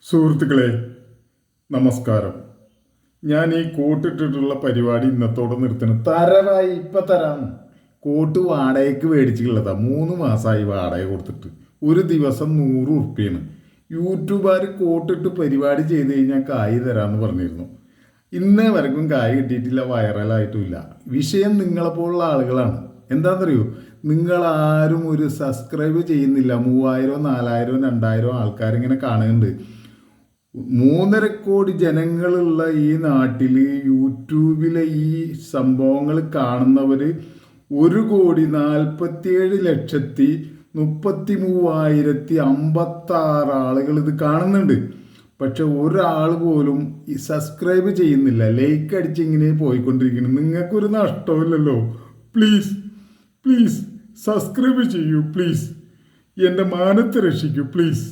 സുഹൃത്തുക്കളെ നമസ്കാരം. ഞാൻ ഈ കോട്ടിട്ടിട്ടുള്ള പരിപാടി ഇന്നത്തോടെ നിർത്തണം. തരവായി ഇപ്പം തരാം. കോട്ട് വാടകയ്ക്ക് മേടിച്ചിട്ടുള്ളതാ. 3 മാസമായി വാടക കൊടുത്തിട്ട്. ഒരു ദിവസം 100 ഉറുപ്പ്യാണ്. യൂട്യൂബുകാർ കോട്ടിട്ട് പരിപാടി ചെയ്ത് കഴിഞ്ഞാൽ കായ് തരാമെന്ന് പറഞ്ഞിരുന്നു. ഇന്നേ വരെക്കും കായ് കിട്ടിയിട്ടില്ല, വൈറലായിട്ടുമില്ല. വിഷയം നിങ്ങളെപ്പോലുള്ള ആളുകളാണ്. എന്താണെന്നറിയോ, നിങ്ങളാരും ഒരു സബ്സ്ക്രൈബ് ചെയ്യുന്നില്ല. 3000, 4000, 2000 ആൾക്കാരിങ്ങനെ കാണുന്നുണ്ട്. 3.5 കോടി ജനങ്ങളുള്ള ഈ നാട്ടിൽ യൂട്യൂബിലെ ഈ സംഭവങ്ങൾ കാണുന്നവർ 1,47,33,056 ആളുകൾ ഇത് കാണുന്നുണ്ട്. പക്ഷെ ഒരാൾ പോലും ഈ സബ്സ്ക്രൈബ് ചെയ്യുന്നില്ല. ലൈക്ക് അടിച്ച് ഇങ്ങനെ പോയിക്കൊണ്ടിരിക്കുന്നു. നിങ്ങൾക്കൊരു നഷ്ടമില്ലല്ലോ. പ്ലീസ് പ്ലീസ് സബ്സ്ക്രൈബ് ചെയ്യൂ. പ്ലീസ് എൻ്റെ മാനത്തെ രക്ഷിക്കൂ. പ്ലീസ്.